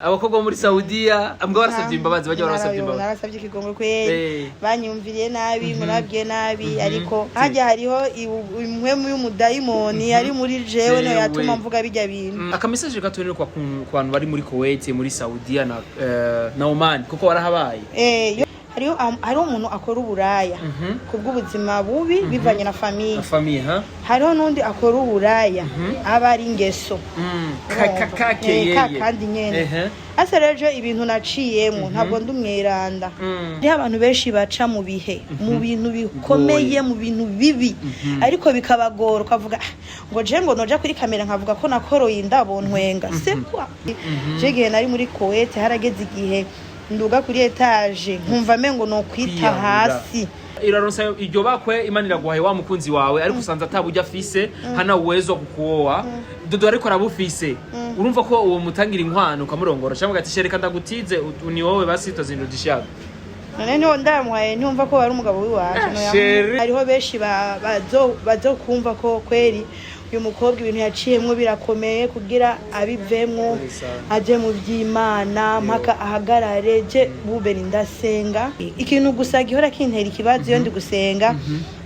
abakobwa muri Saudiya ambwa barasavye imbabazi bajya barasavye imbabazi narasavye ikigongwe kweli banyumviriye nabi murabwiye nabi ariko hajya hariho imwe mu y'umudayimoni ari muri jewe no yatuma mvuga bijya bintu akamesaje gatonere kwa bantu bari muri Kuwait muri Saudiya na Oman kuko warahabaye hariho umuntu akora uburaya kubw'ubuzima bubi bivanye na famille hariho nundi akora uburaya aba ari ingeso kandi nyene asa rero ibintu naciyemo ntabwo ndumweranda ndi abantu benshi baca mu bihe mu bintu bikomeye mu bintu bibi ariko bikabagora ukavuga ngo je ngo noja kuri kamera nkavuga ko nakoroye indabo ntwenga se kwa je gihe nari muri Kuwait harageze igihe nduga kuri etage nkumva mengo no kwita hasi iraronsa iryo bakwe imanira guhaye wa mukunzi wawe ariko usanze atabujya afise hana uwezo kukuoa dodo ariko arabufise urumva ko uwo mutangira inkwano ukamurongora cyangwa ati shereka ndagutize ni wowe basito zindo dishaka none niho ndamuhaye ntumva ko bari umugabo wiwaje no hariho benshi bazo kumva ko kweri uyu mukobwa ibintu yaciyemwo birakomeye kugira abivemwo aje mu by'Imana mpaka ahagarare je bubera ndasenga ikintu gusa gihora kintera ikibazo iyo ndi gusenga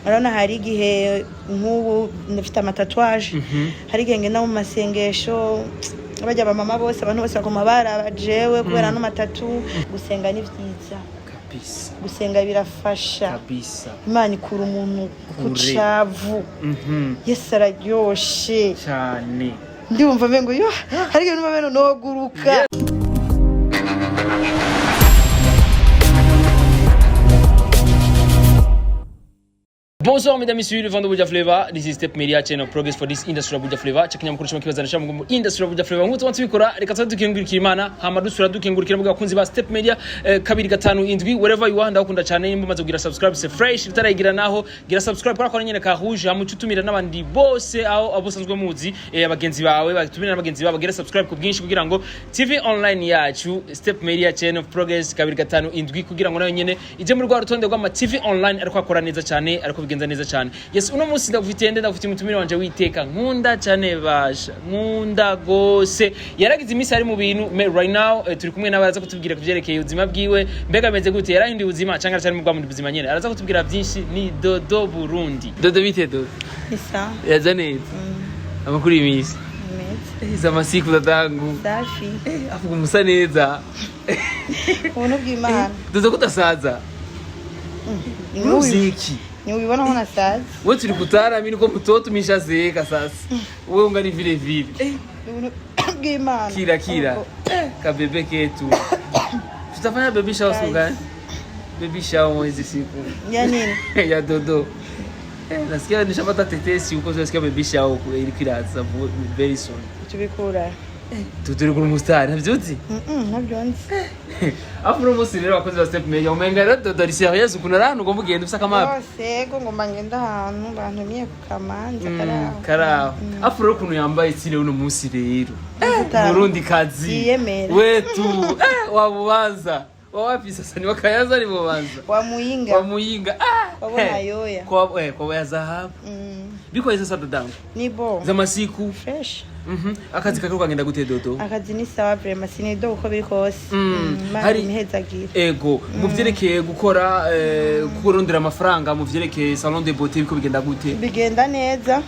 arona hari igihe nk'ubu ndafite amatatuage hari igihe ngenda mu masengesho bajya bamama bose abantu bose bakoma barabajewe kubera no matatu gusenga ni vyiza gusenga birafasha kabisa Imana ikura umuntu kucavu Yesu araryoshe cyane ndumva mengo yo hari ibintu babeno noguruka Bonsoir mesdames et messieurs, le vent de Buja Flavor. This is Step Media channel progress for this industry of Buja Flavor. Chekanya mukuru kibaza nasha mu industry of Buja Flavor. Nkuko tubikora reka dukengurikira Imana, hama dusura dukengurikira mu gakunzi ba Step Media 257 wherever you are ndakunda cyane nimba maze kugira subscribe se fresh bitarayigira naho gira subscribe kwa nyene ka rouge hama ucutumira n'abandi bose aho abusanzwe muzi abagenzi bawe batumira n'abagenzi babo gira subscribe ku bwinshi kugira ngo TV online yacu Step Media channel progress 257 kugira ngo nayo nyene ije muri rwa rutonde rwa TV online ariko akora neza cyane ariko bigenza neza cyane. Yes, uno munsi ndafite umutumire wanje witeka nkunda cyane basha nkunda gose yaragize imisi ari mu bintu right now turi kumwe n'abaraza kutubwira kuvyerekeye ubuzima bwiwe mbega meze gute yarahinduye ubuzima cyangwa cyane mu bw'amundi buzima nyene araza kutubwira byinshi ni Dodo Burundi. Dodo bite Dodo isa yazaneze amakuru imisi iza masiku dadangu safi avuga umusa neza ubuntu bw'Imana Dodo kudasaza muziki ni ubibona hona sazi wewe tulikutana mimi niko mtoto mishazeeka sasa wewe ungani vile vile bw'Imana kila kabebe ketu tutafanya baby shower siku gani baby shower mwezi siku ya nini ya Dodo nasikia nishapata tetesi huko nasikia baby shower ili kiraza very soon tubikura tuturi kuri mustari navyuzi navyonzi afuro musi rero abakozi ba Step Media umenga rero Dodo ari serious kuna rano ngomba ugenda ufisa kamapi sego ngomba ngenda ahantu bantumiye ku kamanza karaho afuro kuno yambaye tsire uno musi rero Burundi kazi wetu wabubanza wawapi sasa ni wakayaza ni bobanza wamuyinga wabona yoya kwa ya zahabu biko sasa Dodangu nibo za masiku fresh akazi kako kagenda gute Dodo akazi ni sawa vraiment sinido uko biri kose hari imhezagira ego mu vyerekeye gukora kurondera amafaranga mu vyerekeye salon de beauté biko bigenda gute bigenda neza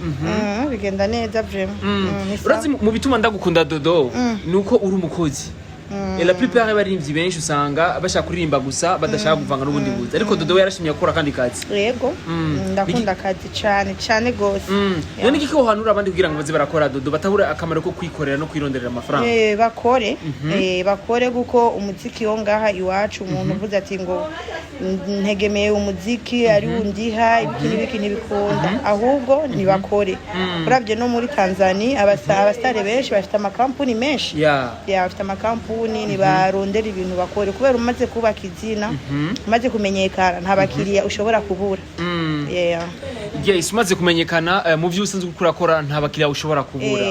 bigenda neza vraiment urazi mu bituma ndagukunda Dodo nuko uri umukozi la plupart y'abarimvyi benshi usanga bashaka kuririmba gusa badashaka kuvanga n'ubundi buzi ariko Dodo yarashimye gukora kandi kazi yego ndakunda akazi cyane gose none kiko hanura abandi kugira ngo baze barakora Dodo batabura akamaro ko kwikorera no kwironderera amafaranga bakore guko umuziki wo ngaha iwacu umuntu uvuze ati ngo ntegemeye umuziki ari undiha ibiki nibikunda ahubwo ni bakore uravye no muri Tanzania abastare benshi bafite amakampuni menshi bafite amakampuni ni barondera ibintu bakore kubera umaze kubaka izina umaze kumenyekana nta bakiriya ushobora kubura umaze kumenyekana mu byo usanzwe kurakora nta bakiriya ushobora kubura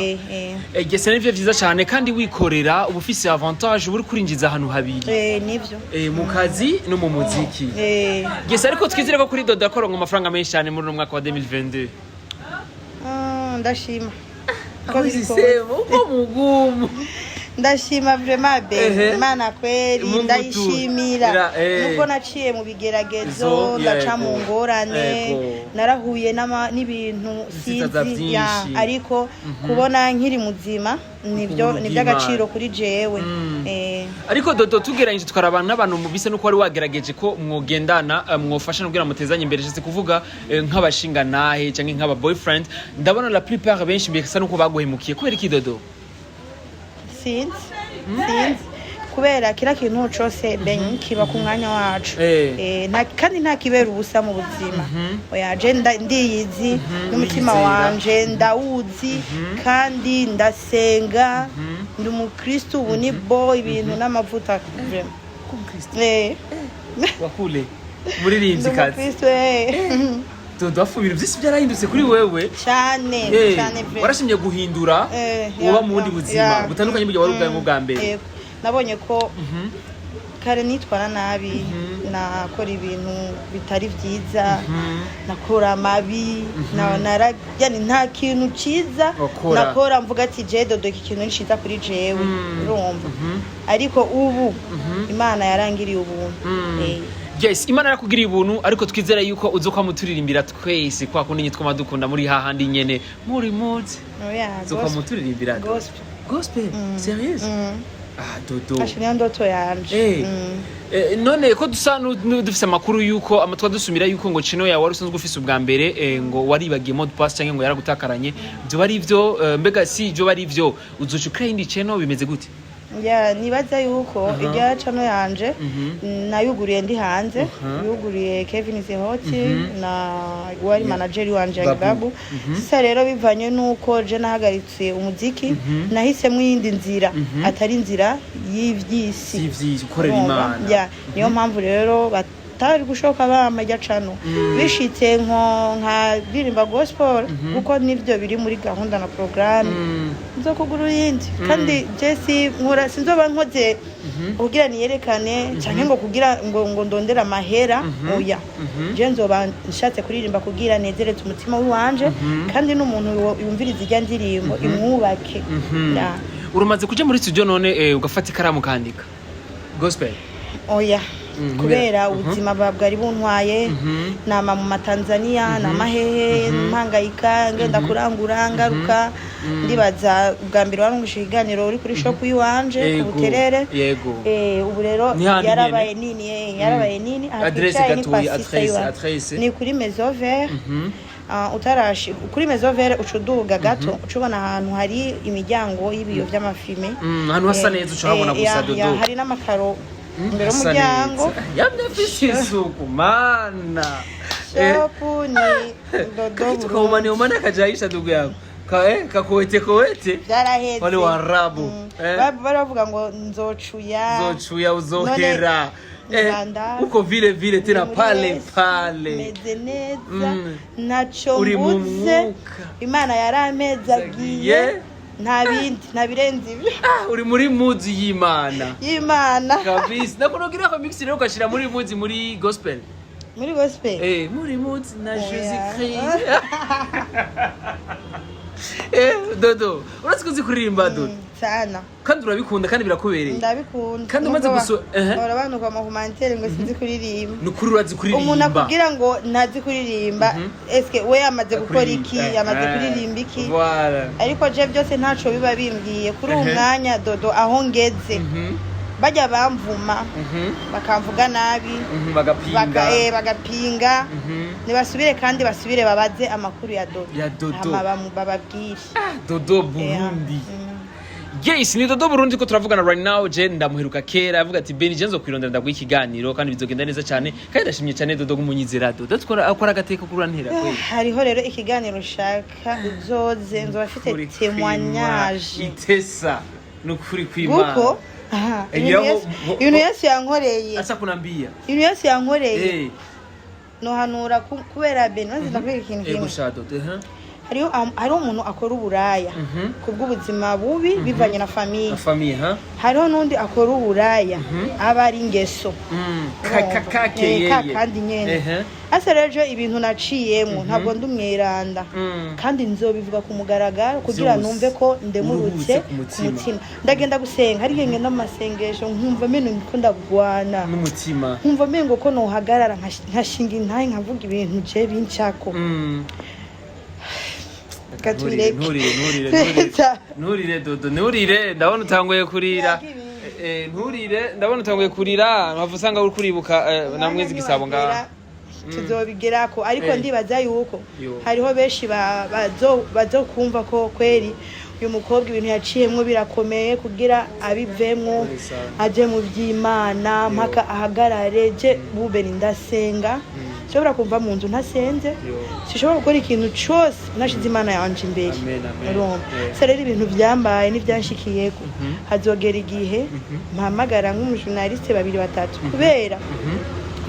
gese nivyo vyiza cyane kandi wikorera ubufise avantage uri kurinjiza ahantu habiri nivyo mu kazi no mu muziki gese ariko twizire ko kuri Dodo akoronka amafaranga menshi cyane muri no mwaka wa 2022 ndashima ko bisemo ko mugumu ndashima vraiment be Imana kweli Mungu tu. ndayishimira nuko naciye mu bigeragezo ndaca mu ngorane narahuye n'ibintu sinzi ariko kubona nkiri muzima nibyo niby'agaciro kuri jewe ariko Dodo tugeranyije twarabana n'abantu mu bise nuko wari wagerageje ko mwogendana mwofasha n'ubwira mutezanye imbere cyese kuvuga nk'abashinga nahe cyangwa nk'aba boyfriend ndabona la plupart benshi mbese nuko baguhemukiye kubera iki Dodo sinzi kubera kira kintu cyose benyi kiba ku mwanya wacu kandi nta kibera ubusa mu buzima oya je ndiyizi n'umutima wanje ndawuzi kandi ndasenga ndi umukristo ubu ni bo ibintu n'amavuta wakule muririmbyi kazi Dodo afu ibintu byose byarahindutse kuri wewe cyane warashimye guhindura uba mu bundi buzima butandukanye bujya wari ubwawe bwa mbere nabonye ko kare nitwara nabi nakora ibintu bitari byiza nakora amabi yani nta kintu cyiza nakora mvuga ati je Dodo iki kintu nishiza kuri jewe urumva ariko ubu Imana yarangiriye ubuntu yes Imana yakugiriye ubuntu ariko twizera yuko uzoka muturirimbira twese kwa kundi nyitwa madukunda muri hahandi nyene muri muzi uzoka muturirimbira gospel serious Dodo ashimye ndoto yanje none ko dusa dufise amakuru yuko amatwa dusumira yuko ngo chino ya wari usanzwe ufise ubwa mbere ngo waribagiye mode pass cyangwa ngo yaragutakaranye byo bari byo mbega si byo bari byo uzoca ukindi chino bimeze gute nibaza yuko irya chano yanje nayuguriye ndi hanze yuguriye Kevin Zehoti na wari manager wanje Babu sasa rero bivanye nuko je nahagaritse umuziki nahisemo yindi nzira atari nzira y'ivyisi ukorera Imana niyo mpamvu rero batari gushoka bamajya cano bishitse nka birimba gospel kuko nivyo biri muri gahunda na programme nzo kugura yindi kandi Jesse nkora sinzoba nkoze kugira niyerekane cyane ngo kugira ngo ndondera amahera oya je nzoba nshatse kuririmba kugira nezeretse umutima wanje kandi n'umuntu yumviriza ijya ndirimbo imwubake urumaze kuja muri studio none ugafata ikaramu kandika gospel oya kubera ubuzima bwari buntwaye nama mu Tanzania namahehe mpangayika ngenda kurangura ngaruka ndibaza ubwa mbere wari umushiganiro uri kuri shop yiwanje ku Buterere ubu rero yarabaye nini adresse gatoyi adresse ni kuri Maison Vert utarashi kuri Maison Vert ucuduga gato ucubona ahantu hari imiryango y'ibiyo by'amafime ahantu hasa neza ucabona gusa Dodo hari n'amakaro mbere umuryango yamnafisi isuku mana shopu ni Dodo tukaumane umana kajaisha ndugu yangu kakoete byaraheze wale warabu baravuga ngo nzocuya uzohera uko vile tena pale meze neza naco mbuze Imana yaramezagiye nta birenze ibyo uri muri muzi y'Imana kabisa nakunogira ko mix rero ukashira muri muzi muri gospel muri muzi na Jésus Christ Dodo uretse kuzi kuririmba Dodo sana kandi urabikunda kandi birakubereye ndabikunda kandi umaze abantu kwa mahumantere ngo sinzi kuririmba nukuri urazi kuririmba umuntu akubwira ngo ntazi kuririmba eske we yamaze gukora iki yamaze kuririmba iki ariko je byose ntaco biba bimbwiye kuri umwanya Dodo aho ngeze bajya bamvuma bakamvuga nabi bagapinga nibasubire kandi basubire babaze amakuru ya Dodo bababwire Dodo Burundi yes ni Dodo Burundi ko turavugana right now je ndamuheruka kera avuga ati Beni je nzo kwirondera ndagwa ikiganiro kandi bizogenda neza cyane kandi ndashimye cyane Dodo gumunyizera Dodo akora agateka kurantera kwe hariho rero ikiganiro shaka uzoze nzo bafite témoignage itesa nukuri kwimana guko ibintu Yesu yankoreye asa kunambia ibintu Yesu yankoreye no hanura kubera Beni ndakubwira ikintu kimwe hariho umuntu akora uburaya kubw'ubuzima bubi bivanye na famille hariho n'undi akora uburaya aba ari ingeso kandi nyene ase rero ibintu naciyemo ntabwo ndumweranda kandi nzobivuga ku mugaragaro kugira numve ko ndemurutse ku mutima ndagenda gusenga hari ngenda mu masengesho nkumva mene ko ndagwana n'umutima nkumva mengo ko nohagarara nkashinga intaye nkavuga ibintu je bincako nturire dodo nturire ndabona utanguye kurira ndabona utanguye kurira mpava usanga uri kuribuka namwe zigisabo ngaha tuzobigerako ariko ndibaza yuko hariho benshi bazokumva ko kweri uyu mukobwa ibintu yaciyemwo birakomeye kugira abivemwo aje mu by'Imana mpaka ahagarare je bube ndasenga shobora kumva mu nzu ntasenze sishobora gukora ikintu cyose nashize Imana yanje imbere rero ibintu byambaye n'ibyanshikiyeko hazogera igihe mpamagara nk'umujournaliste 2-3 kubera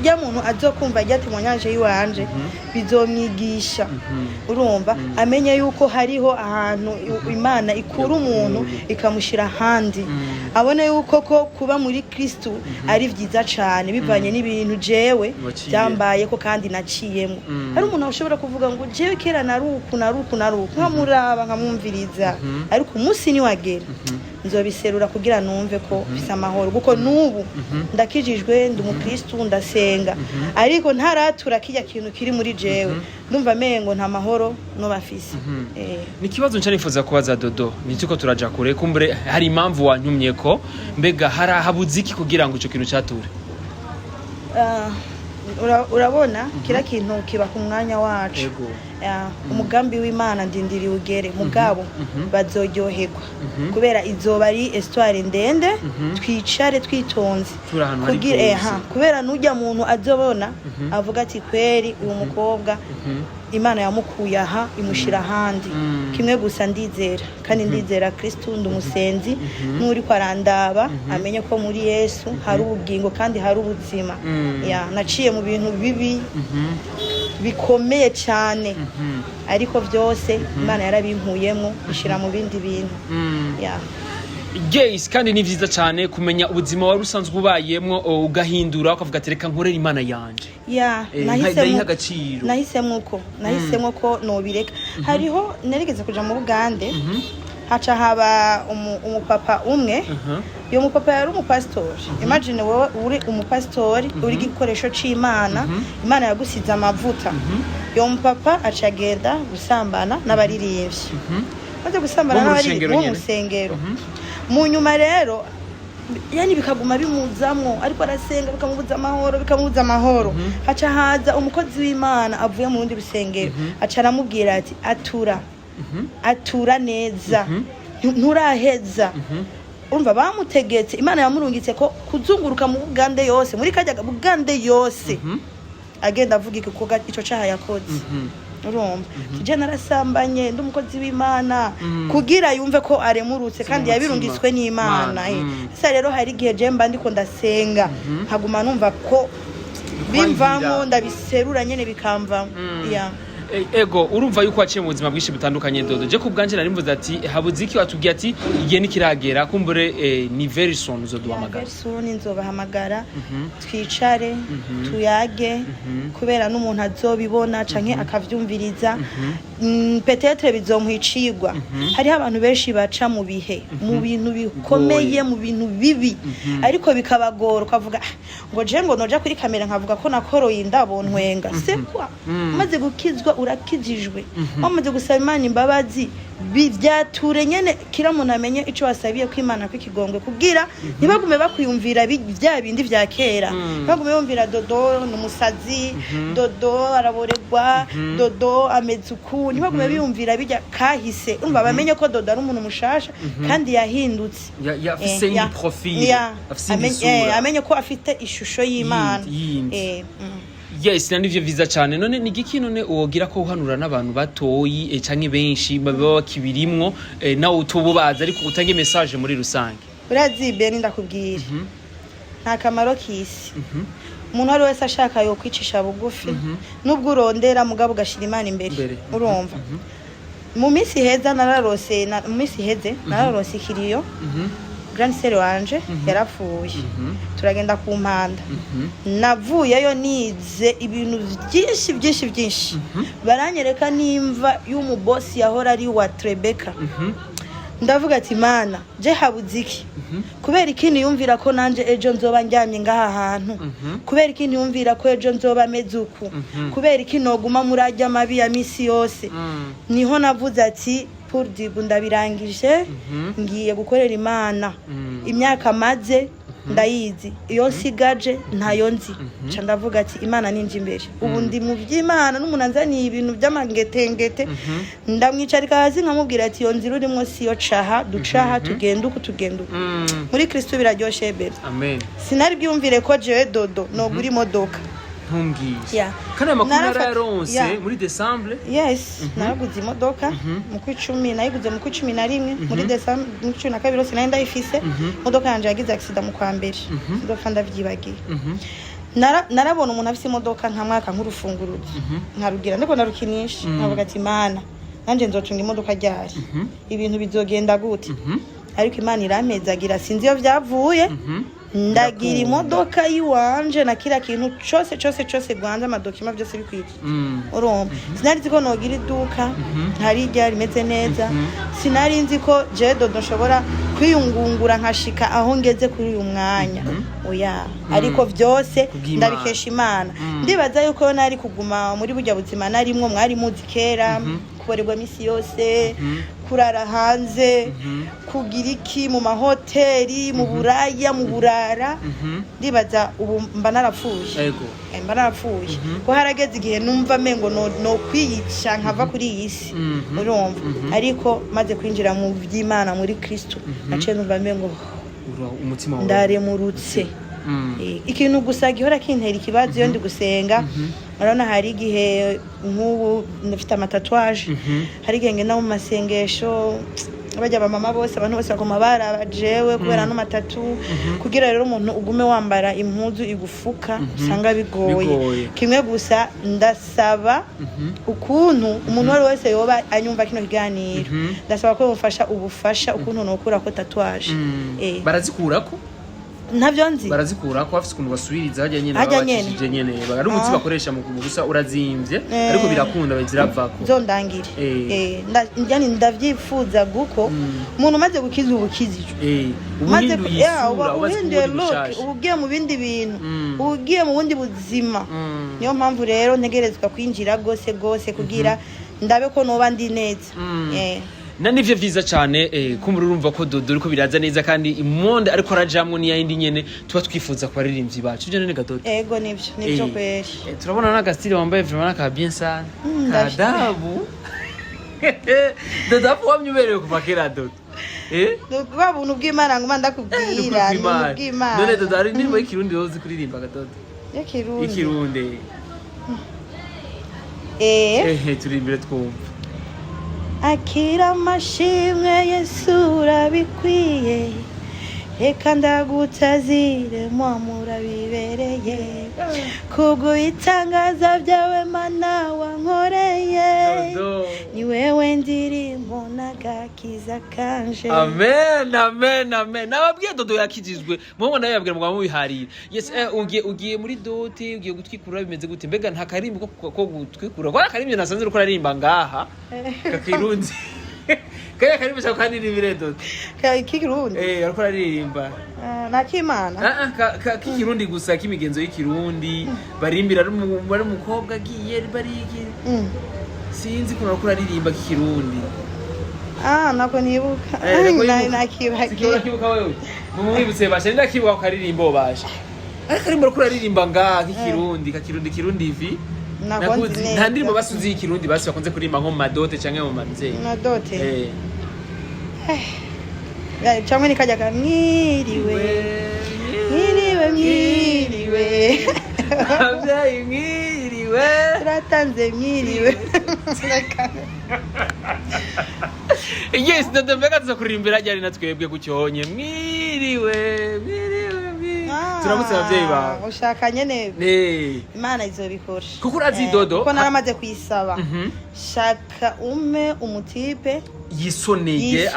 ya muntu azokumva ryatimonyaje yiwanje bizomwigisha urumva amenye yuko hariho ahantu Imana ikura umuntu ikamushira handi abone yuko ko kuba muri Kristo ari vyiza cyane bivanye n'ibintu jewe byambaye ko kandi naciyemo hari umuntu ashobora kuvuga ngo jewe kera naruku nkamuraba nkamwumviriza ariko umunsi ni wagera nzobiserura kugira numve ko bisa amahoro kuko nubu ndakijijwe ndi umukristo ndasenga ariko ntaratura kijya kintu kiri muri jewe ndumva mengo nta mahoro no bafise ni kibazo nca nifuza kubaza Dodo nitiko turaja kure kumbure hari impamvu wantumye ko mbega harahabuze iki kugira ngo ico kintu cyature urabona kira kintu kiba ku mwanya wacu umugambi w'Imana ndindiri ugere mugabo bazoryoherwa kubera izoba ari histoire ndende twicare twitonze kugira kubera nujya muntu azobona avuga ati kweri uwo mukobwa Imana yamukuye aha imushira handi kimwe gusa ndizera kandi ndizera Kristo ndumusenzi nuri kwarandaba amenye ko muri Yesu hari ubugingo kandi hari ubuzima naciye mu bintu bibi bikomeye cyane ariko byose Imana yarabinkuyemo ishira mu bindi bintu Yes kandi ni vyiza cyane kumenya ubuzima wari usanzwe ubayemwo ugahindura ukavuga ati reka nkorera Imana yanje nahisemo ko nobireka hariho nerigeze kuja mu Bugande haca haba umupapa umwe yo mupapa yari umupastori imagine wowe uri umupastori uri gikoresho c'Imana Imana yagusize amavuta yo mupapa acagenda gusambana n'abaririmbyi maze gusambana n'abari mu musengero mu nyuma rero yani bikaguma bimuzamwo ariko arasenga bikamubuza amahoro haca haza umukozi w'Imana avuye mu rundi rusengero aca aramubwira ati atura neza nturaheza umva bamutegetse Imana yamurungitse ko kuzunguruka mu Bugande yose muri kajya Bugande yose agenda avuga ico caha yakoze urumva je narasambanye ndumukozi w'Imana kugira yumve ko aremurutse kandi yabirungitswe n'Imana ese rero hari gihe je mba ndiko ndasenga haguma numva ko bimvamo ndabiserura nyene bikamva ego urumva yuko waciye mu buzima bwishi butandukanye Dodo je kubganje nari mvuze ati habuze iki watubwiye ati igihe nikiragera kumbure ni very soon uzoduhamagara very soon nzobahamagara twicare tuyage kubera n'umuntu azobibona canke akavyumviriza peut-être bizomuhicirwa hari abantu benshi baca mu bihe mu bintu bikomeye mu bintu bibi ariko bikabagora ukavuga ngo je ngo noja kuri kamera nkavuga ko nakoroye indabo ntwenga c'est quoi maze gukizwa urakijijwe wamaze gusaba Imana imbabazi bivyature nyene kira muntu amenye ico wasabiye ko Imana kwikigongwe kugira ntibagume bakwiyumvira bya bindi vya kera bagume yumvira Dodo n'umusazi Dodo araboregwa Dodo amezuku ntibagume biyumvira bijya kahise umva bamenye ko Dodo ari umuntu mushasha kandi yahindutse yafise ni profil amenye ko afite ishusho y'Imana Yes nivyo viza cyane none ni giki none wogira ko uhanura n'abantu batoyi canke benshi baba bakibirimwo nawe utububaza ariko utange message muri rusange urazibe ndakubwira nta kamaro kisi umuntu ari wese ashaka yo kwicisha bugufi nubwo urondera mugabo gashira Imana imbere urumva mu minsi heza nararose ikiriyo grand sere wanje yarapfuye turagenda ku mpanda navuyeyo nize ibintu byinshi baranyereka nimva y'umubosi yahora ari wa Trebeka ndavuga ati mana je habuziki kubera ikindi yumvira ko nanje ejo nzoba njyamye ngaha hantu kubera ikindi yumvira ko ejo nzoba mezuku kubera ikindi noguma murajya mabi ya misi yose niho navuze ati pour dibu ndabirangije ngiye gukorera Imana imyaka maze ndayizi iyo nsigaje ntayo nzi nca ndavuga ati Imana ninje imbere ubu ndi mu by'Imana n'umuntu anzaniye ibintu by'amangetengete ndamwicarika hasi nkamubwira ati iyo nzira urimo siyo caha ducaha tugenda uko muri Kristo biraryoshe bebe amen sinari byumvire ko jewe dodo no guri modoka ntumbwiye kandi amakuru yararonse muri December naraguze imodoka mu kwicumi nayiguze mu kwicumi na rimwe muri December mu kwicumi na kabiri sinari ndayifise imodoka yanje yagize accident mu kwa mbere ndopfa ndavyibagiye narabona umuntu afise imodoka nka mwaka nk'urufunguruzo nkarugira ndiko narukinisha navuga ati Imana nanje nzotunga imodoka ryari ibintu bizogenda gute ariko Imana irampezagira sinzi iyo vyavuye ndagira imodoka yiwanje na kila kintu cyose gwanza amadokima byose bikwiriye urumva sinari nzi ko nogira iduka hari rya rimeze neza sinari nzi ko je dodo nshobora kwiyungungura nkashika aho ngeze kuri uyu mwanya oya ariko byose ndabikesha Imana ndibaza yuko nari kuguma muri burya buzima narimwo mwari muzi kera kuborerwa misi yose kurara hanze kugira iki mu mahoteli mu buraya mu burara ndibaza ubu mba narapfuye ko harageze igihe numva mengo no kwiyica nkava kuri iyi si urumva ariko maze kwinjira mu by'Imana muri Kristo naciye numva mengo umutima wawe ndaremurutse ikintu gusa gihora kintera ikibazo iyo ndi gusenga urabona hari igihe nk'ubu ndafite amatatuwaje hari igihe ngenda mu masengesho bajya abamama bose abantu bose bagoma barajewe kubera no matatu kugira rero umuntu ugume wambara impuzu igufuka usanga bigoye kimwe gusa ndasaba ukuntu umuntu wari wese yoba anyumva kino kiganiro ndasaba ko mufasha ubufasha ukuntu nokura ko tatuwaje barazikurako ntabyo nzi barazikura ko afite ukuntu basubiriza hajya nyene babakishije nyene bari umutsi bakoresha mu gusa urazimvye ariko birakunda baziravako zondangire njani ndavyifuza guko umuntu maze gukiza ubukizijwe maze ubuhinduye look ubugiye mu bindi bintu ubugiye mu bundi buzima niyo mpamvu rero ntegerezwa kwinjira gose kugira ndabe ko noba ndi neza na nivyo vyiza cyane kumuri urumva ko dodo riko biraza neza kandi imonde ariko arajamwe ni yindi nyene tuba twifuza kwa ririmbyi bacu byo nene gadodo ego nivyo kweri turabona na gastile wambaye vraiment ka bien sana kadabu dodo apo wamnyubereye kuva kera dodo bwa buntu bw'Imana nguma ndakubwira bw'Imana none dodo ari ndimo ikirundi yozi kuririmba gadodo ikirundi turimbire twumva akira amashimwe Yesu urabikwiye reka ndagutazire mwamura bibereye kuguitangaza byawe Mana wankoreye ni wewe ndirimbo nagakiza kanje amen nababwiye dodo yakijijwe mubo nayo yabwira mugabo mubiharira yes ugiye muri doti ugiye gutwikura bimeze gute mbega nta karimbo ko gutwikura kwa karimbo nasanze uko aririmba ngaha kakirunzi kaya karimbo cyako kandi nibiredo kikirundi ariko aririmba nakimana kikirundi gusa kimigenzo y'ikirundi barimbira bari umukobwa agiye bariki sinzi ko nakora aririmba kikirundi nako nibuka nakibuka wewe mumwibutse bashe ndakibuka ko aririmbo bashe akarimbo ariko aririmba ngaha kikirundi ivi nakuzi nta ndirimbo basuzi ikirundi basi bakunze kuririmba nko mu madote canke mu manzeri madote cyangwa nikajya kamwiriwe abyaye mwiriwe turatanze mwiriwe yes ndamvega tuza kuririmbira ryari natwebwe gucyonye mwiriwe turamutse abavyeyi bawe ushaka nyene Imana izobikora kuko urazi Dodo kuko naramaze kuyisaba shaka umutipe yisoneye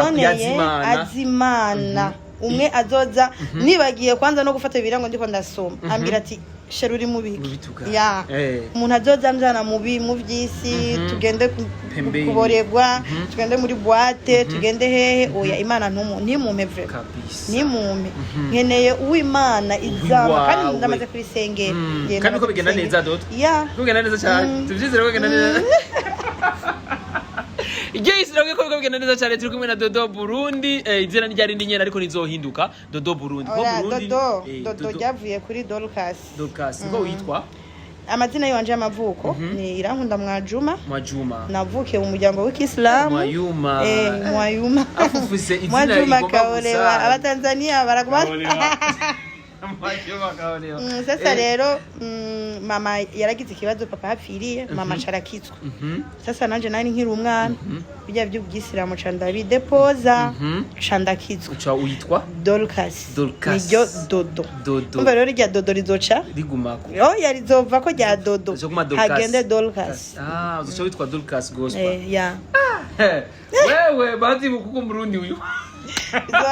azimana umwe azoza nibagiye kwanza no gufata ibirango ndiko ndasoma ambira ati sheri uri mubiki ya umuntu azoza njana mu vyisi tugende kuboregwa tugende muri boîte tugende hehe oya Imana ntimume vre ntimume nkeneye uw'Imana izama kandi ndamaze kurisengera kandi ko bigenda neza Dodo ya bigenda neza cyane tuvyizere ko bigenda neza Yes, nabwiye ko bigenda neza cyane turi kumwe na Dodo Burundi izina ryari ndi nyene ariko nizohinduka Dodo Burundi ko Burundi Dodo ryavuye kuri Dorcas ngo witwa amazina yanje y'amavuko ni Irankunda Mwajuma navukiye mu muryango w'Islamu Mwayuma afufuse izina Mwajuma kaolewa abatanzania baraguma sasa rero mama yaragize ikibazo papa hapfiriye mama carakitswe sasa nanje nari nkiri umwana bijya by'ubwisilamu candabi depoza candakitswe uca uyitwa Dorcas niryo Dodo umva rero rya Dodo rizoca rigumako yarizova ko rya Dodo hagende Dorcas uzoca witwa Dorcas gospel ya wewe bazi kuko Murundi uyu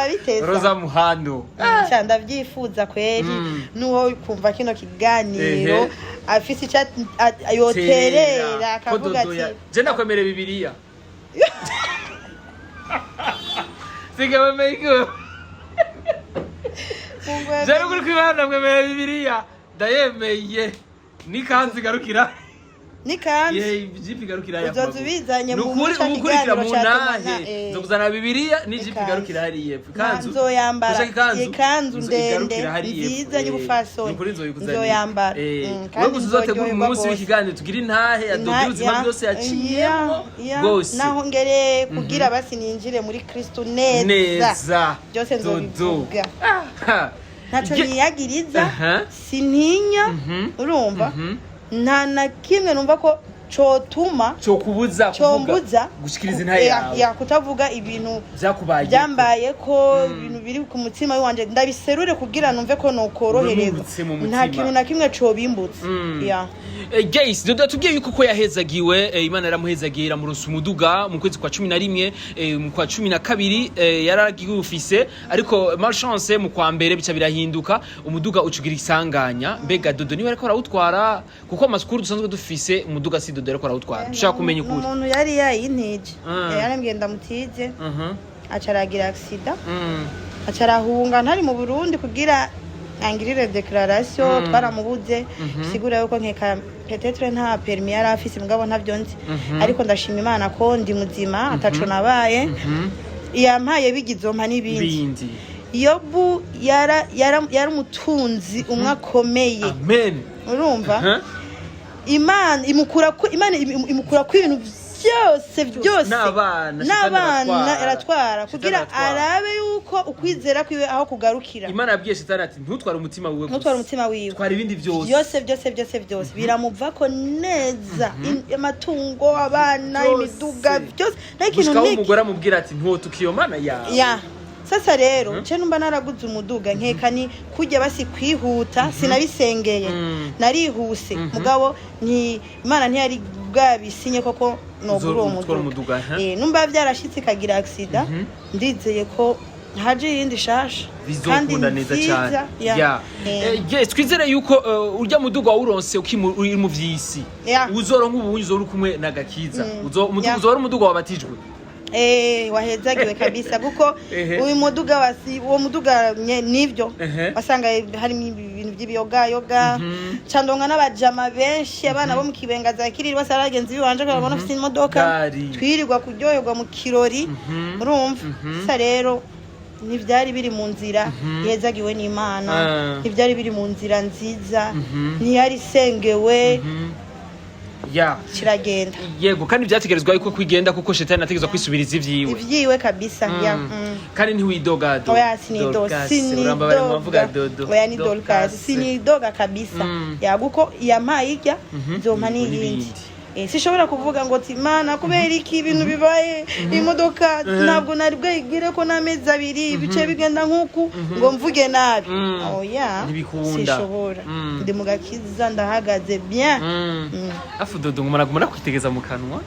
biteza Roza Muhando cyanda byifuza kweri nuwo kumva kino kiganiro afise chat ayoterera akavuga ati je nakwemere Bibiliya sigawe meigo je ruguru kwibana mwemere Bibiliya ndayemeye nikanzi garukira nikanzi jipi garukira ya uzoza ubizanye mu mukurikira mu nahe zokuzana Bibiliya ni jipi garukira hari yepfo kanzu nzoyambara ikanzu ndende nziza y'ubufasoni nzoyambara kandi uzotegura umunsi w'ikiganiro tugira intahe ya Dodo ubuzima byose yaciyemo gose naho ngere kugira basi ninjire muri Kristo neza byose nzobivuga ntaco niyagiriza sintinya urumva nta na kimwe numva ko cotuma kubuza gushikiriza intahe yawe ya kutavuga ibintu byakubaye byambaye ko ibintu biri ku mutima wanje ndabiserure kugira numve ko nokorohereza nta kintu na kimwe cobimbutse ya guys Dodo tubwiye yuko ko yahezagiwe Imana yaramuhezagiye iramuronsa umuduga mu kwezi kwa 11 mu kwa 12 yaragifise ariko malchance mu kwa mbere bica birahinduka umuduga ucugira isanganya mbega Dodo niwe ariko arawutwara kuko amasukuru dusanzwe dufise umuduga si Dodo ariko arawutwara dushaka kumenya ukuri umuntu yari yayintije yarambwiye ndamutije acaragira accident acarahunga ntari mu Burundi kugira angirire declaration twaramubuze sigura yuko nkeka peut-être nta permis yari afise mugabo ntavyo nzi ariko ndashima Imana ko ndi muzima ataco nabaye yampaye bigizompa n'ibindi Yobu yara umutunzi umwe akomeye amen urumva Imana imukura ko ibintu byose n'abana eratwara kugira arabe yuko ukwizera kwiwe aho kugarukira Imana yabwiye Shetani ati ntutware umutima wiwe twara ibindi byose biramuva ko neza amatungo abana imiduga byose n'ikintu niki umugore amubwira ati ntutukiyo mana ya sasa rero nce numva naraguze umuduga nkeka ni kujya basi kwihuta sinabisengeye narihuse mugabo Imana ntiyari bwabisinye koko nogura umuduga numva byarashitse kagira accident ndizeye ko haje yindi shasha bizokunda neza cyane yes twizere yuko urya muduga wawuronse uri mu vyisi uzoronka ubu uzoro kumwe na Gakiza uzoro umuduga wabatijwe wahezagiwe kabisa kuko uyu muduga uwo muduga nivyo wasanga harimo ibintu by'ibiyoga candonga n'abajama benshi abana bo mu Kibenga za Kiriri basa bagenzi biwanje ko babona ufite imodoka twirirwa kuryoherwa mu kirori urumva sa rero ntibyari biri mu nzira yezagiwe n'Imana ntibyari biri mu nzira nziza ntiyari sengewe kiragenda yego kandi byategerezwa yuko kwigenda kuko Shetani ategezwa kwisubiriza ivyiwe kabisa kandi ntiwidoga Dodo oya sinidoga oya ni Dorcas sinidoga kabisa yaguko yampaye irya nzompa n'iyindi sishobora kuvuga ngo Imana kubera iki ibintu bibaye imodoka ntabwo nari bwigire ko n'amezi abiri bice bigenda nk'uku ngo mvuge nabi oya sishobora ndi mu gakiza ndahagaze bien afu dodo ngumara kwitegeza mu kanwa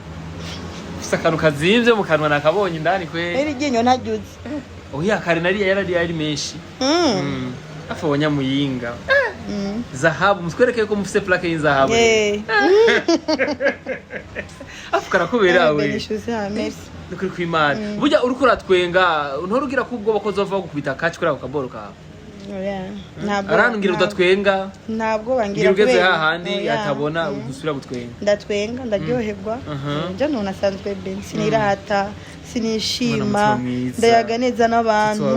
ufite akantu kazimvye mu kanwa nakabonye indani kwe iryinyo ntaryuze oya kare nari yari menshi afu abanyamuyinga zahabu mutwereke ko mufite plaque y'inzahabu afu karakubera we nukuri kw'Imana burya uriko uratwenga ntorugira ko ubwo bakoze bava gukubita kaci kuri ako kaboro kawe arangira udatwenga ntabwo bangira ugeze hahandi atabona gusubira gutwenga ndatwenga ndaryoherwa byo none asanzwe sinirata sinishima ndayaga neza n'abantu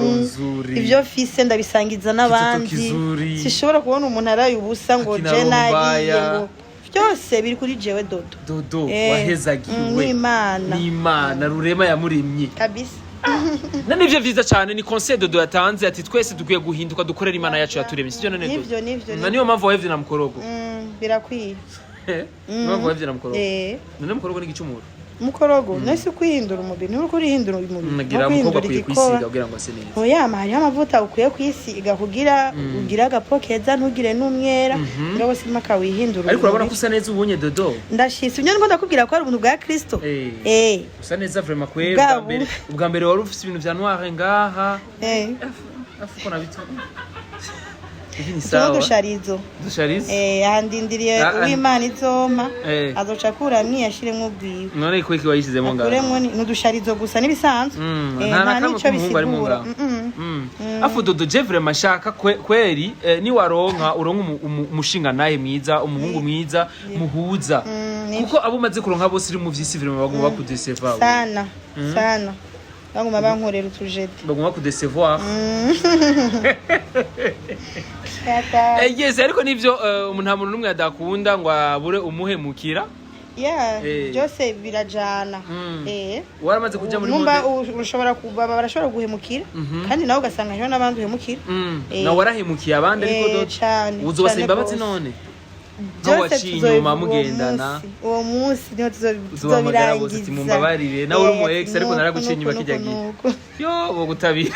ibyo fise ndabisangiza n'abandi sishobora kubona umuntu araye ubusa ngo je nariye ngo byose biri kuri jewe dodo wahezagiwe n'Imana rurema yamurimye kabisa nivyo vyiza cyane ni conseil dodo yatanze ati twese dukwiye guhinduka dukorera Imana yacu yaturemye sivyo none dodo nivyo niyo mpamvu wahevye na mukorogo birakwiye mpamvu wahevye na mukorogo none mukorogo ni igicumuro mukorogo nese kwihindura umubiri nturi kurihindura umubiri nagira mukobwa akwiye kwisiga kugira ngo ase neza oya hariho amavuta ukwiye kwisiga kugira ugira agapo keza ntugire n'umwera ngaho sima kawihindura ariko urabona ko usa neza ubunye dodo ndashitse ibyo ngo ndakubwira ko ari ubuntu bwa Kristo usa neza vraiment kwera ubwa mbere wari ufite ibintu vya noir ngaha afuko nabito dusharizo handindiriye uw'Imana izoma azoca akuramwo yashiremwo ubwiwe none ko iki wayishizemo ngaho akuremwo n'udusharizo gusa n'ibisanzwe nta nico bisigura afu dodo je vraiment shaka kweri ni waronka umushinga naye mwiza umuhungu mwiza muhuza kuko abo maze kuronka bose iri mu vyisi vraiment bagomba kudecevoir sana baguma bankorera utujete bagomba kudecevoir yes ariko nivyo nta muntu numwe adakunda ngo abure umuhemukira byose birajana waramaze kuja muri mode ushobora kubaba barashobora guhemukira kandi nawe ugasanga hano n'abandi uhemukira nawe warahemukiye abandi ariko dodo uzobasaba imbabazi none byose inyuma mugendana uwo munsi niho tuzobirangiza mumbabarire nawe uri mu ex ariko naraguciye inyuma kijya gihe yo bo gutabira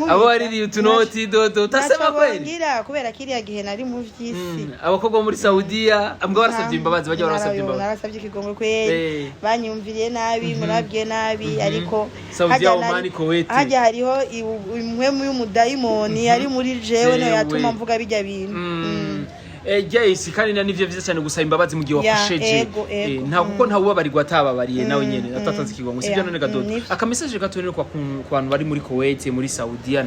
abo waririye utunoti dodo utasema kweli kubera kiriya gihe nari mu vyisi abakobwa muri Saudiya ambwa barasabye imbabazi bajya barasabye imbabazi narasabye ikigongwe kweli banyumviriye nabi murabwiye nabi ariko Saudiya Oman Kuwait hajya hariho imwe mu dayimoni ari muri jewe no yatuma mvuga bijya bintu Jayce kandi nivyo vyiza cyane gusaba imbabazi mu gihe wakosheje nta kuko nta ubabarirwa atababariye nawe nyene atatanze ikigwango sibyo none gadodo aka message gato kwa bantu bari muri Kuwait muri Saudiya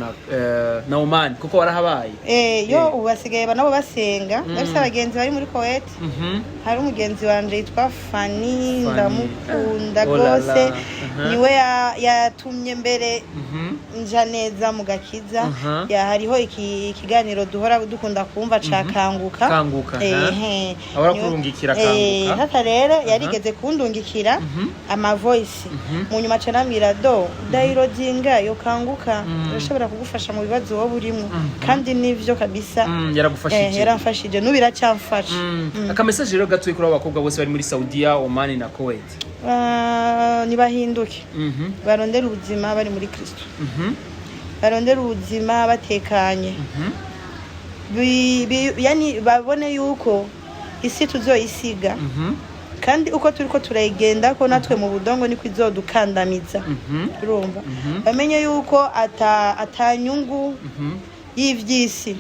na Oman kuko warahabaye yo ubasigaye nabo basenga bafite abagenzi bari muri Kuwait hari umugenzi wanje yitwa Fanny ndamukunda gose niwe yatumye mbere nja neza mu gakiza hariho ikiganiro duhora dukunda kumva cakanguka abara kurungikira kanguka hata rero yarigeze kundungikira ama voice mu nyuma canamira do dairodinga yo kanguka urashobora kugufasha mu bibazo wowe burimo kandi nivyo kabisa yaragufashije yaramfashije nubira cyamfasha aka message rero gatuye kuri abakobwa bose bari muri Saudiya Oman na Kuwait nibahinduke barondera ubuzima bari muri Kristo barondera ubuzima batekanye yani babone yuko isi tuzoyisiga kandi uko turiko turayigenda ko natwe mu budongo niko izodukandamiza urumva bamenye yuko atanyungu y'ivyisi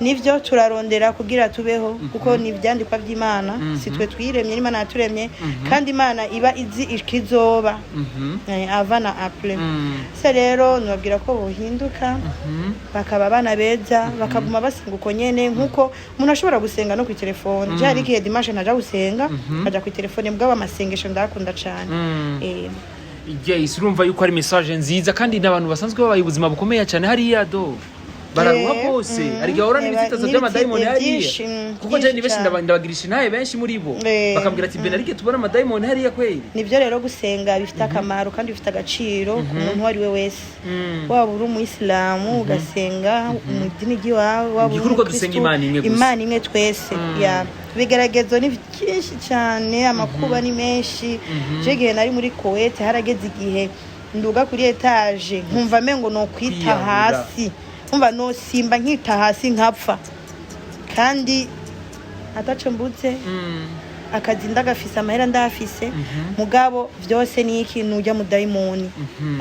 nivyo turarondera kugira tubeho kuko ni ivyandikwa by'Imana si twe twiremye n'Imana yaturemye kandi Imana iba izi ikizoba avana après se rero nubabwira ko bohinduka bakaba bana beza bakaguma basenga uko nyene nkuko umuntu ashobora gusenga no ku telefone je hari igihe dimanche naja gusenga aja ku telefone mbwa amasengesho ndakunda cyane Jayce urumva yuko ari message nziza kandi n'abantu basanzwe babaye ubuzima bukomeye cyane hariya do bararuha bose arigihe ahura n'ibitsitazo by'amadayimoni hariya kuko je ni benshi ndabagirisha intahe benshi muri bo bakambwira ati Benarike tubona amadayimoni hariya kweli. Nivyo rero gusenga bifite akamaro kandi bifite agaciro ku muntu wari we wese waba uri umuyisilamu ugasenga mu dini ry'iwawe waba uri umukristo Imana imwe twese ya bigeragezo ni byinshi cyane amakuba ni menshi je nari muri Kuwait harageze igihe nduga kuri etage nkumva mengo no kwita hasi nkumva no simba nkita hasi nkapfa kandi ataco mbutse akazi ndagafise amahera ndafise mugabo vyose ni ikintu ujya mu daimoni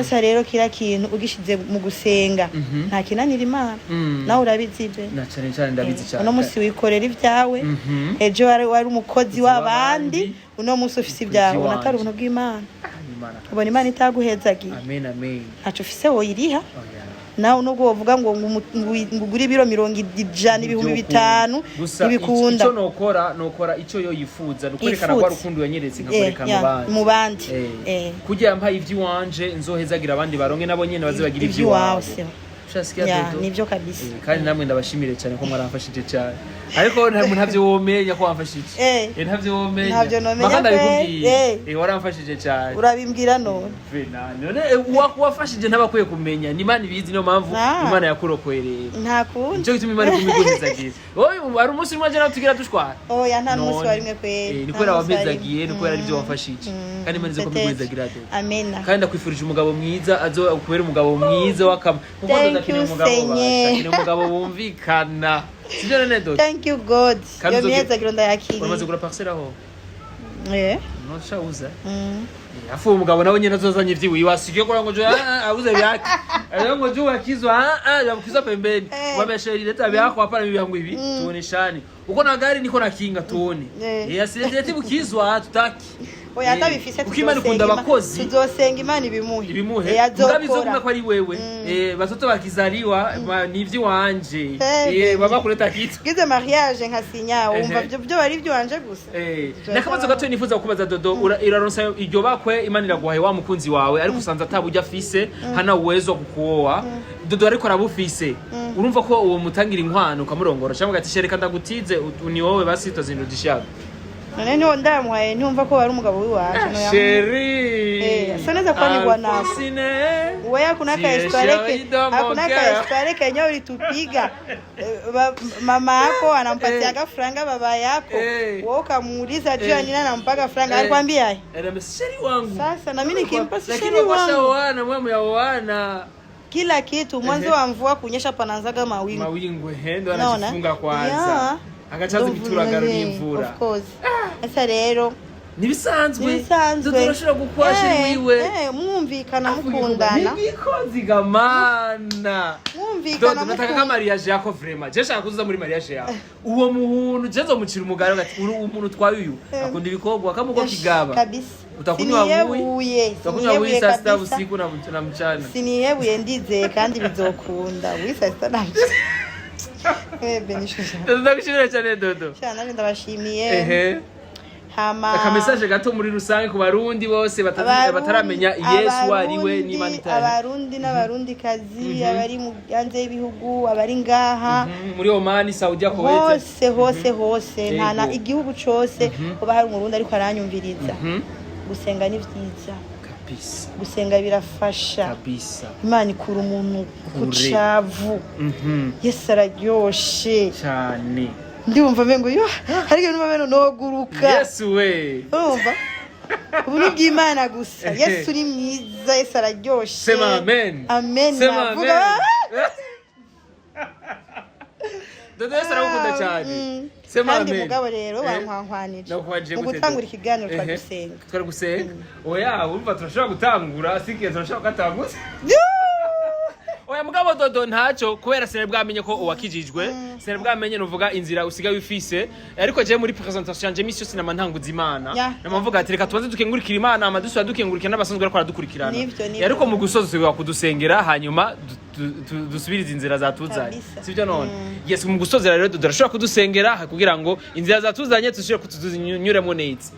asa rero kira kintu ugishize mu gusenga nta kinanira Imana nawe urabizibe na cyane ndabizi cyane uno musi wikorera ivyawe ejo wari umukozi w'abandi uno musi ufise ibyawe unatari ubuntu bw'Imana ubona Imana itaguhezagiye amen amen ntaco ufise woyiriha nawe nubwo wovuga ngo ngugure ibiro 100 ibihumbi 5 ibikunda icyo nokora icyo yo yifuza nukorekana kwa rukundo yanyeretse nkakoreka mu bandi kugira yampaye ivyiwanje nzohezagira abandi baronke nabo nyene bazibagira ivyiwawe nivyo kabisa kandi namwe ndabashimire cyane ko mwaramfashije cyane ariko ntavyo womenya ko wamfashije ntavyo womenya makanda bikubwiye waramfashije cyane urabimbwira none wafashije ntabakwiye kumenya ni Imana ibizi niyo mpamvu Imana yakurokwereye nta kundi cyo gituma Imana kumigurizagiye oye ari umunsi umwe jana tugira dushwara oya nta munsi warimwe kweli niko wamezagiye niko ari byo wafashije kandi Imana izo kumigurizagira amen kandi ndakwifurije umugabo mwiza azo kubera umugabo mwiza wakama umugabo bumvikana sibyo nene dodo thank you God yo meza gironda yakiri uramaze gura parcelle aho no shauza afu umugabo nawe nyene azozanye ivyiwi wasigiye ko ngo jo abuze byaki ngo jo wakizwa yabukiza pembeni wamesheri leta byako hapana bihangu ibi tuoneshane uko na gari niko na kinga tuone asilete bukizwa tutaki oya atabifise ukimana ikunda abakozi tuzosenga Imana ibimuhe mugabizoguma ko ari wewe batoto bakizaliwa nivyi wanje baba kuleta kitu gize mariage nkasinya umva byo bari byo wanje gusa nakabazo gato nifuza kubaza Dodo iraronsa iryo bakwe Imana iraguhaye wa mukunzi wawe ariko usanza atabujya afise hana uwezo kukuoa Dodo ariko arabufise urumva ko uwo mutangira inkwano ukamurongora cyangwa gati shereka ndagutize ni wowe basito zindo dishaga none niho ndamwaye ntumva ko bari umugabo wiwaje no ya sheri saneza kwa ni bwana wewe kuna ka histoire Kenya ulitupiga mama yako anampatia gafranga baba yako wewe ukamuuliza jua nini anampaga franga alikwambia ana sheri wangu sasa na mimi nikimpa sheri wangu lakini washaoana mwa yaoana kila kitu mwanzo wa mvua kunyesha panaanzaga mawingu ndo anajifunga kwanza agacaza bituragara n'imvura of course asa rero nibisanzwe turashobora gukwashira wiwe mwumvikana mukundana nibikozi gamana mwumvikana nataka kama mariage yako vraiment je shaka kuzuza muri mariage yawe uwo muhuntu jezo mucira umugaro gati umuntu twaye uyu akunda ibikogwa kamuko kigaba kabisa utakunywa buyi saa sita usiku na mchana sinihebuye ndize kandi bizokunda buyi saa sita na mchana ndagushimira cyane Dodo cyane ndabashimiye hama aka message gato muri rusange ku barundi bose bataramenya Yesu ariwe n'Imana itari abarundi n'abarundi kazi abari mu yanze y'ibihugu abari ngaha muri Oman Saudi Kuwait hose ntana igihugu cyose kuba hari umurundi ariko aranyumviriza gusenga ni vyiza kabisa gusenga birafasha kabisa Imana ikura umuntu kucavu Yesu araryoshe cyane ndumva mengo yo hari ibintu mabeno noguruka Yesu we urumva ubuntu bw'Imana gusa Yesu uri mwiza Yesu araryoshe sema amen amen sema amen Dodo Yesu arakunda cyane sema amen kandi mugabo rero bankwankwanije mu gutangura ikiganiro twagusenga oya urumva turashobora gutangura sikiye turashobora gutangura oya mugabo Dodo ntaco kubera sene bwamenye ko uwakijijwe sene bwamenye nuvuga inzira usigaye ufise ariko je muri presentation yanje mission sinama ntanguza Imana namavuga ati reka tubanze dukengurikira Imana amadusu yadukengurikira n'abasanzwe ariko aradukurikirana ariko mu gusoza wa kudusengera hanyuma dusubiriza inzira zatuzanye sivyo none yes mu gusozera rero durashobora kudusengera kugira ngo inzira zatuzanye tushire kutunyuremo neza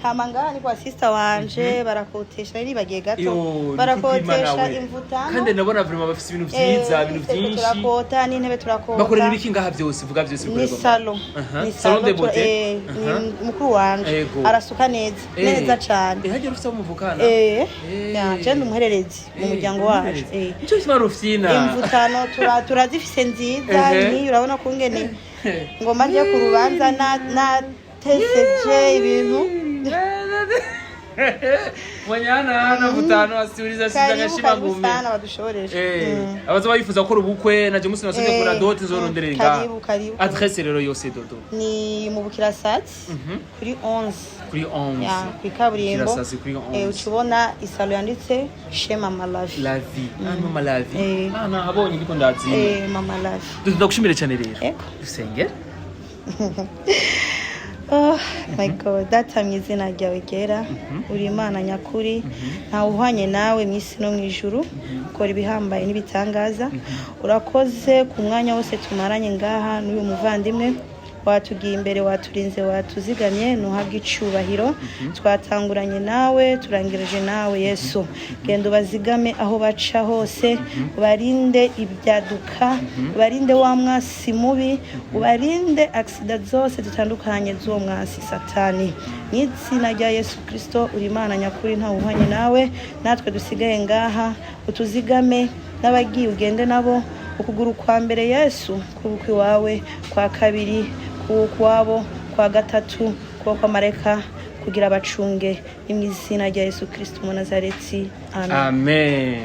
hama ngaha ni kwa sister wanje barakotesha nari bagiye gato Yo, barakotesha imvutano kandi ndabona vraiment bafite ibintu vyiza ibintu vyinshi turakota n'intebe turakota bakorera ibiki ngaha byose vuga byose ni bikorerwa salon ni salon de beauté ni mukuru wanje arasuka neza cyane hajya rufite umuvukana je ndumuhererezi mu muryango wacu icyo kimara rufina imvutano turazifise nziza ni urabona ko ngene ngoma je ku rubanza na teseje ibintu Manyana na mutano asuriza sizagashima ngumbe sana badushoreshe abazo bayifuza gukora ubukwe naje musi nasonye kora dote zoronderenga karibu adresse rero yose dodo ni mu Bukirasati kuri 11 kuri 11 ya kwikaburimbo kuri 11 ukibona isalo yanditse chez Mama Lavi la vie Mama Lavi habonye ndiko ndazi Mama Lavi ndagushimire cyane rero dusenge Oh my God, data mwizina ryawe gera uri Imana nyakuri nta uhwanye nawe mwisi no mwijuru ukora ibihambaye n'ibitangaza urakoze ku mwanya wose tumaranye ngaha n'uyu muvandimwe watugiye imbere waturinze watuzigamye nuhabwe icubahiro twatanguranye nawe turangirije nawe Yesu genda ubazigame aho baca hose ubarinde ibyaduka ubarinde wa mwasi mubi ubarinde accident zose zitandukanye z'uwo mwasi satani n'izina rya Yesu Kristo uri Imana nyakuri nta uhanye nawe natwe dusigaye ngaha utuzigame n'abagiye ugende nabo ukuguru kwa mbere Yesu kubukwi wawe kwa kabiri kwabo kwa gatatu kwa mareka kugira abacunge imizina rya Yesu Kristo mu Nazareti amen.